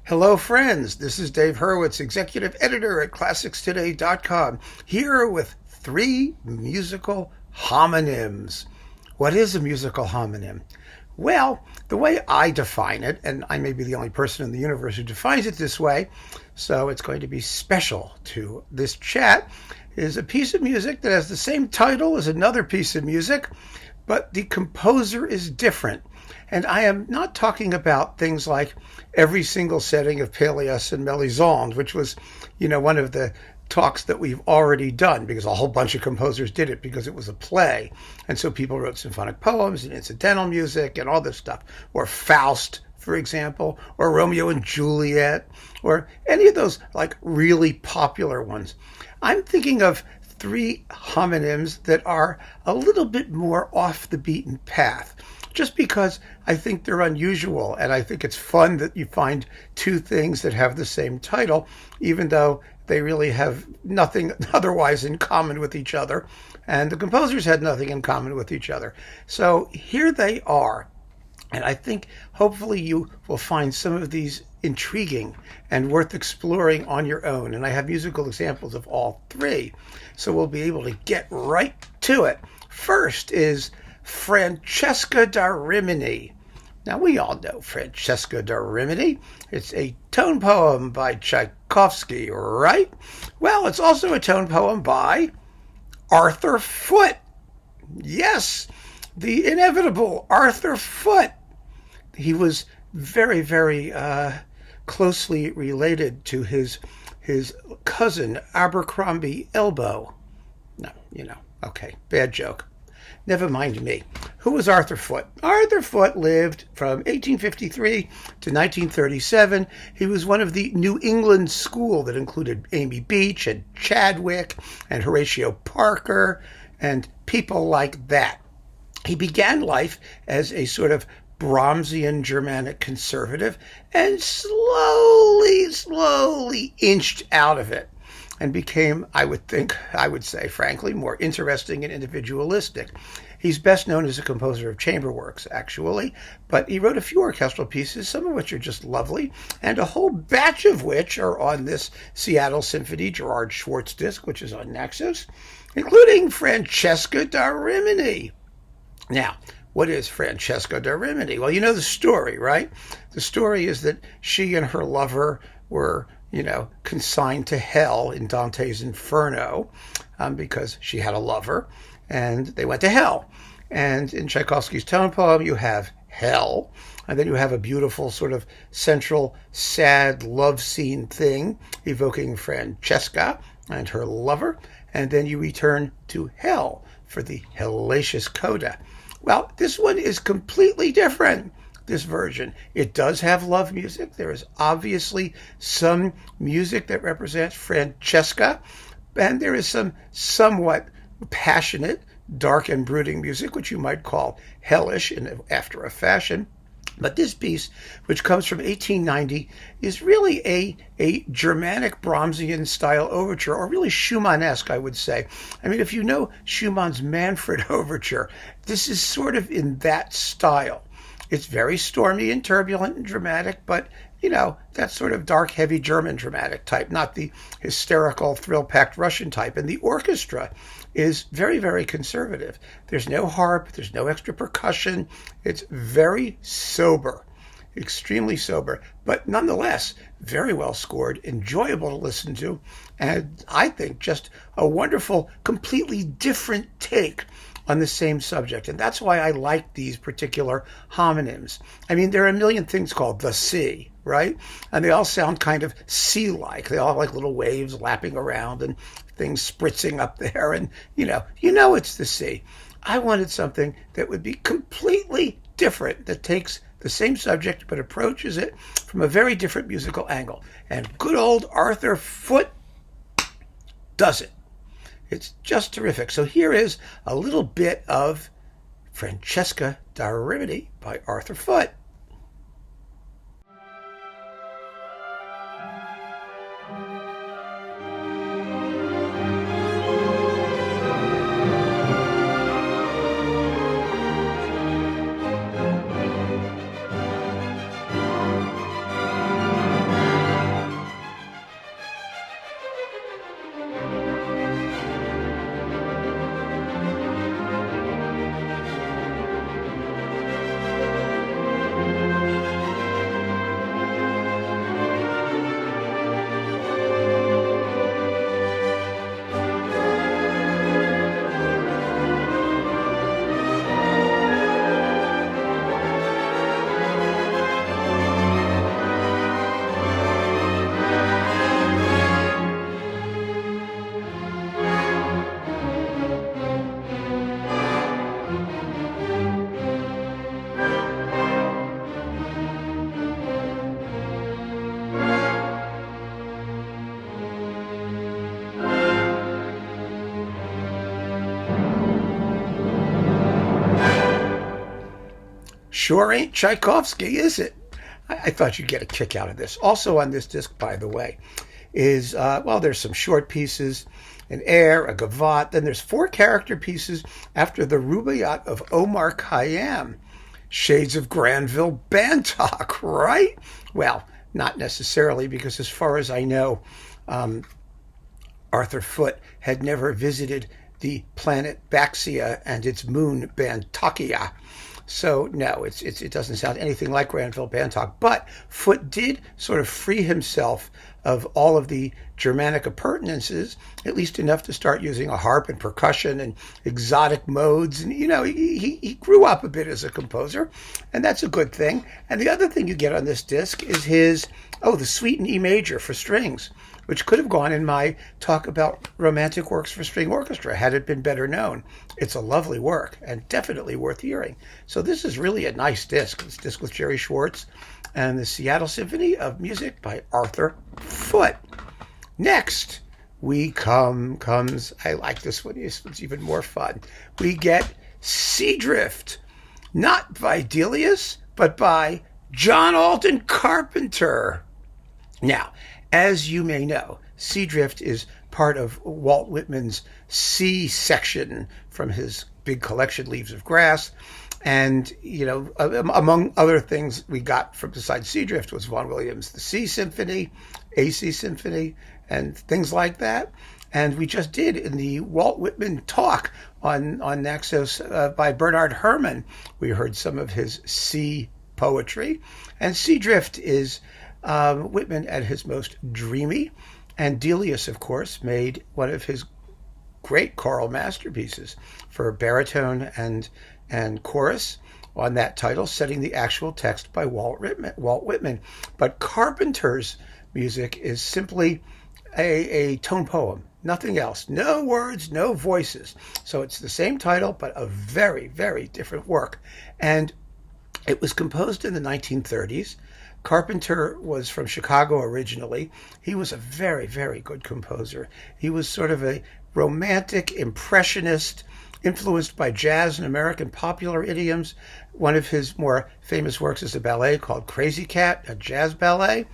Hello, friends. This is Dave Hurwitz, executive editor at ClassicsToday.com, here with three musical homonyms. What is a musical homonym? Well, the way I define it, and I may be the only person in the universe who defines it this way, so it's going to be special to this chat, is a piece of music that has the same title as another piece of music, but the composer is different. And I am not talking about things like every single setting of Pélias and Mélisande, which was, one of the talks that we've already done because a whole bunch of composers did it because it was a play. And so people wrote symphonic poems and incidental music and all this stuff. Or Faust, for example, or Romeo and Juliet, or any of those like really popular ones. I'm thinking of three homonyms that are a little bit more off the beaten path, just because I think they're unusual, and I think it's fun that you find two things that have the same title, even though they really have nothing otherwise in common with each other, and the composers had nothing in common with each other. So here they are, and I think hopefully you will find some of these intriguing and worth exploring on your own, and I have musical examples of all three, so we'll be able to get right to it. First is Francesca da Rimini. Now, we all know Francesca da Rimini. It's a tone poem by Tchaikovsky, right? Well, it's also a tone poem by Arthur Foote. Yes, the inevitable Arthur Foote. He was very, very closely related to his cousin, Abercrombie Elbow. No, okay, bad joke. Never mind me. Who was Arthur Foote? Arthur Foote lived from 1853 to 1937. He was one of the New England school that included Amy Beach and Chadwick and Horatio Parker and people like that. He began life as a sort of Brahmsian Germanic conservative and slowly inched out of it and became, I would say, frankly, more interesting and individualistic. He's best known as a composer of chamber works, actually, but he wrote a few orchestral pieces, some of which are just lovely, and a whole batch of which are on this Seattle Symphony Gerard Schwartz disc, which is on Naxos, including Francesca da Rimini. Now, what is Francesca da Rimini? Well, you know the story, right? The story is that she and her lover were consigned to hell in Dante's Inferno because she had a lover, and they went to hell. And in Tchaikovsky's tone poem, you have hell, and then you have a beautiful sort of central sad love scene thing evoking Francesca and her lover, and then you return to hell for the hellacious coda. Well, this one is completely different. This version. It does have love music. There is obviously some music that represents Francesca, and there is some somewhat passionate, dark and brooding music, which you might call hellish after a fashion. But this piece, which comes from 1890, is really a Germanic Brahmsian style overture, or really Schumannesque, I would say. I mean, if you know Schumann's Manfred overture, this is sort of in that style. It's very stormy and turbulent and dramatic, but, that sort of dark, heavy German dramatic type, not the hysterical, thrill-packed Russian type. And the orchestra is very, very conservative. There's no harp, there's no extra percussion. It's very sober, extremely sober, but nonetheless, very well scored, enjoyable to listen to, and I think just a wonderful, completely different take on the same subject. And that's why I like these particular homonyms. I mean, there are a million things called the sea, right? And they all sound kind of sea-like. They all have like little waves lapping around and things spritzing up there. And, it's the sea. I wanted something that would be completely different, that takes the same subject but approaches it from a very different musical angle. And good old Arthur Foote does it. It's just terrific. So here is a little bit of Francesca da Rimini by Arthur Foote. sure ain't Tchaikovsky, is it? I thought you'd get a kick out of this. Also on this disc, by the way, is, there's some short pieces, an air, a gavotte. Then there's 4 character pieces after the Rubaiyat of Omar Khayyam. Shades of Granville Bantock, right? Well, not necessarily, because as far as I know, Arthur Foote had never visited the planet Baxia and its moon Bantokia. So no, it doesn't sound anything like Granville Bantock. But Foote did sort of free himself of all of the Germanic appurtenances, at least enough to start using a harp and percussion and exotic modes. And, he grew up a bit as a composer, and that's a good thing. And the other thing you get on this disc is the Suite in E major for strings, which could have gone in my talk about romantic works for string orchestra had it been better known. It's a lovely work and definitely worth hearing. So this is really a nice disc. This disc with Jerry Schwartz and the Seattle Symphony of Music by Arthur Foote. Next, I like this one. It's even more fun. We get Seadrift, not by Delius, but by John Alden Carpenter. Now, as you may know, Seadrift is part of Walt Whitman's C section from his big collection, Leaves of Grass. And, among other things we got from besides Seadrift was Vaughan Williams' The C Symphony, AC Symphony, and things like that. And we just did in the Walt Whitman talk on Naxos by Bernard Herrmann. We heard some of his C poetry. And Seadrift is Whitman at his most dreamy. And Delius, of course, made one of his great choral masterpieces for baritone and chorus on that title, setting the actual text by Walt Whitman. But Carpenter's music is simply a tone poem, nothing else. No words, no voices. So it's the same title, but a very, very different work. And it was composed in the 1930s. Carpenter was from Chicago originally. He was a very, very good composer. He was sort of a romantic impressionist, influenced by jazz and American popular idioms. One of his more famous works is a ballet called Crazy Cat, a jazz ballet,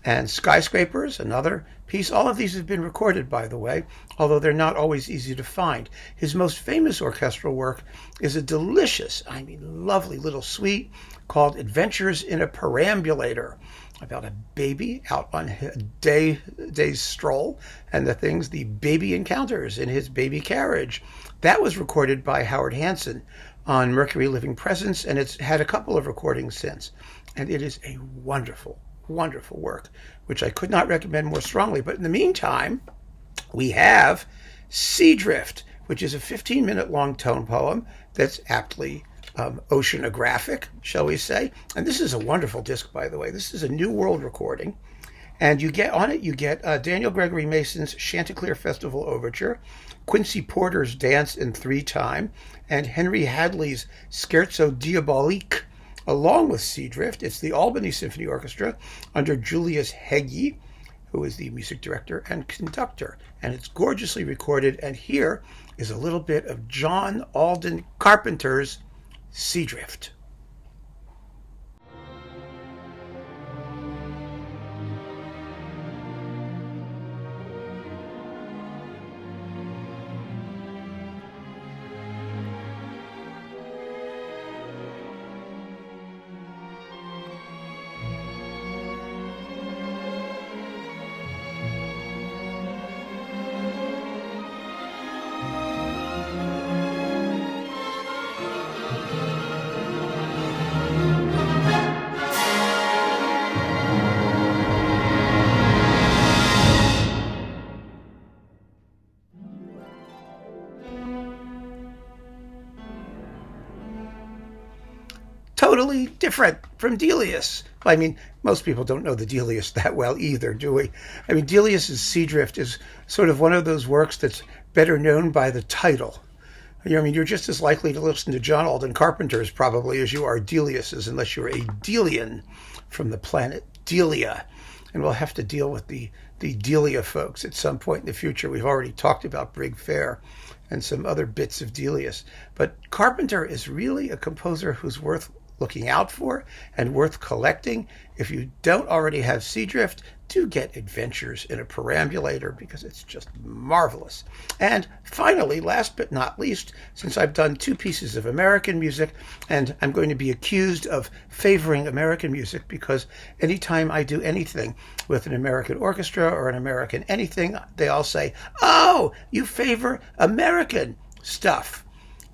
and Skyscrapers, another piece. All of these have been recorded, by the way, although they're not always easy to find. His most famous orchestral work is a delicious, lovely little suite called Adventures in a Perambulator, about a baby out on a day's stroll and the things the baby encounters in his baby carriage. That was recorded by Howard Hanson on Mercury Living Presence, and it's had a couple of recordings since. And it is a wonderful, wonderful work, which I could not recommend more strongly. But in the meantime, we have Seadrift, which is a 15-minute long tone poem that's aptly oceanographic, shall we say. And this is a wonderful disc, by the way. This is a New World recording. And you get Daniel Gregory Mason's Chanticleer Festival Overture, Quincy Porter's Dance in 3-Time, and Henry Hadley's Scherzo Diabolique, along with Seadrift. It's the Albany Symphony Orchestra under Julius Hegyi, who is the music director and conductor. And it's gorgeously recorded. And here is a little bit of John Alden Carpenter's Seadrift. Totally different from Delius. Most people don't know the Delius that well either, do we? Delius's Seadrift is sort of one of those works that's better known by the title. You're just as likely to listen to John Alden Carpenter's probably as you are Delius's, unless you're a Delian from the planet Delia. And we'll have to deal with the Delia folks at some point in the future. We've already talked about Brig Fair and some other bits of Delius. But Carpenter is really a composer who's worth looking out for and worth collecting. If you don't already have Seadrift, do get Adventures in a Perambulator because it's just marvelous. And finally, last but not least, since I've done 2 pieces of American music, and I'm going to be accused of favoring American music because anytime I do anything with an American orchestra or an American anything, they all say, "Oh, you favor American stuff."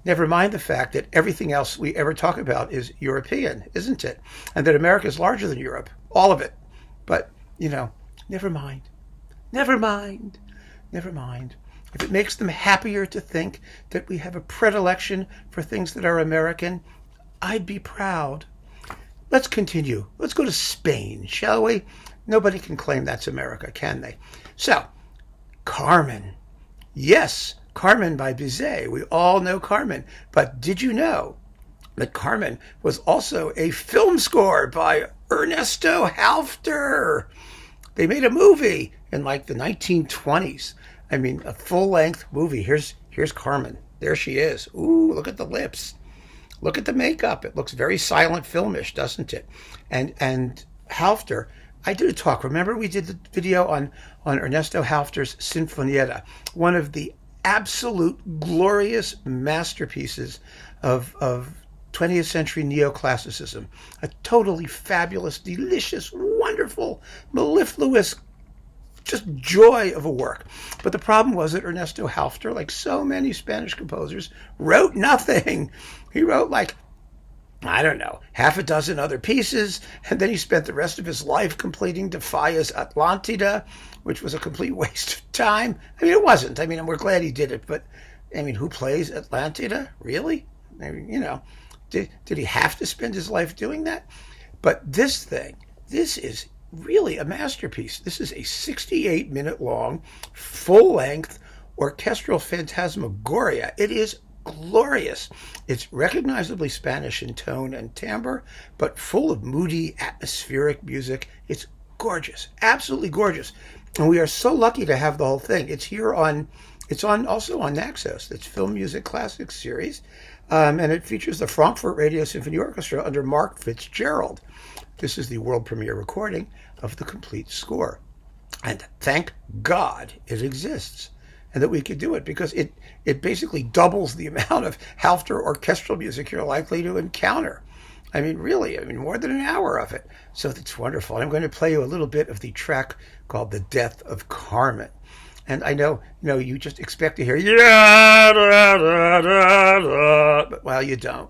Never mind the fact that everything else we ever talk about is European, isn't it? And that America is larger than Europe, all of it. But, never mind. Never mind. Never mind. If it makes them happier to think that we have a predilection for things that are American, I'd be proud. Let's continue. Let's go to Spain, shall we? Nobody can claim that's America, can they? So, Carmen. Yes, Carmen by Bizet. We all know Carmen. But did you know that Carmen was also a film score by Ernesto Halffter? They made a movie in like the 1920s. I mean, a full-length movie. Here's Carmen. There she is. Ooh, look at the lips. Look at the makeup. It looks very silent filmish, doesn't it? And Halffter, I did a talk. Remember we did the video on Ernesto Halffter's Sinfonietta, one of the absolute glorious masterpieces of 20th century neoclassicism. A totally fabulous, delicious, wonderful, mellifluous, just joy of a work. But the problem was that Ernesto Halffter, like so many Spanish composers, wrote nothing. He wrote like, I don't know, half a dozen other pieces, and then he spent the rest of his life completing De Falla's Atlántida, which was a complete waste of time. I mean, it wasn't. I mean, we're glad he did it, but, I mean, who plays Atlántida? Really? I mean, did he have to spend his life doing that? But this is really a masterpiece. This is a 68-minute long, full-length orchestral phantasmagoria. It is glorious. It's recognizably Spanish in tone and timbre, but full of moody, atmospheric music. It's gorgeous, absolutely gorgeous. And we are so lucky to have the whole thing. It's also on Naxos. It's Film Music Classics series. And it features the Frankfurt Radio Symphony Orchestra under Mark Fitzgerald. This is the world premiere recording of the complete score. And thank God it exists and that we could do it, because it basically doubles the amount of Halffter orchestral music you're likely to encounter. I mean, really, more than an hour of it. So it's wonderful. I'm going to play you a little bit of the track called The Death of Carmen. And I know, you just expect to hear, but, well, you don't.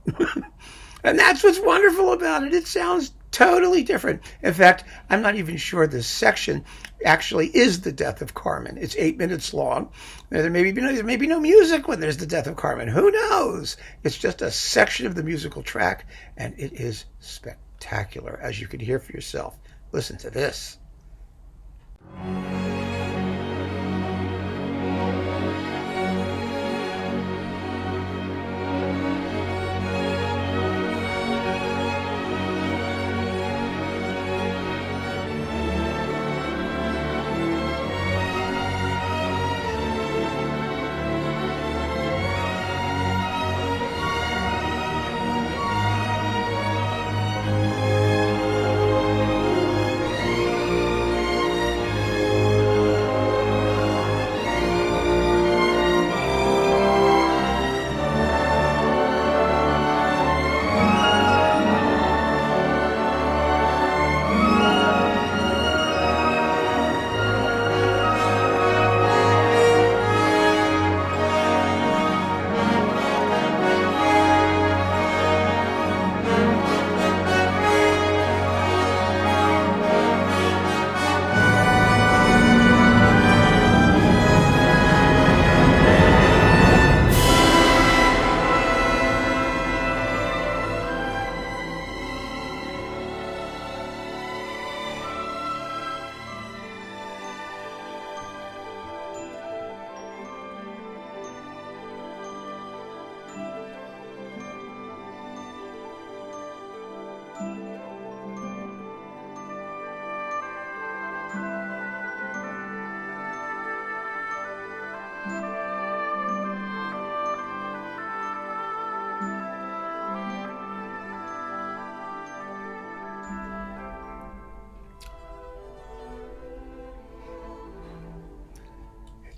And that's what's wonderful about it. It sounds totally different. In fact, I'm not even sure this section actually is The Death of Carmen. It's 8 minutes long. There may be no music when there's The Death of Carmen. Who knows? It's just a section of the musical track, and it is spectacular, as you can hear for yourself. Listen to this.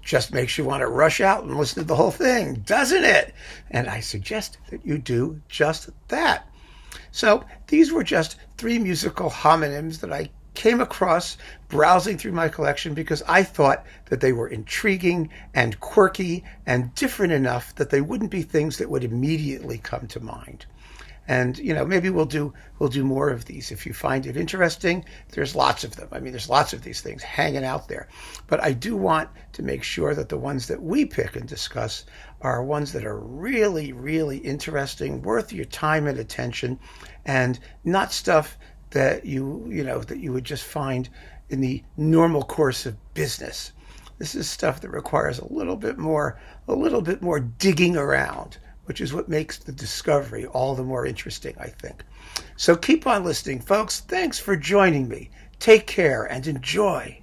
just makes you want to rush out and listen to the whole thing, doesn't it? And I suggest that you do just that. So these were just 3 musical homonyms that I came across browsing through my collection because I thought that they were intriguing and quirky and different enough that they wouldn't be things that would immediately come to mind. And, maybe we'll do more of these. If you find it interesting, there's lots of them. I mean, there's lots of these things hanging out there. But I do want to make sure that the ones that we pick and discuss are ones that are really, really interesting, worth your time and attention, and not stuff that you would just find in the normal course of business. This is stuff that requires a little bit more digging around, which is what makes the discovery all the more interesting, I think. So keep on listening, folks. Thanks for joining me. Take care and enjoy.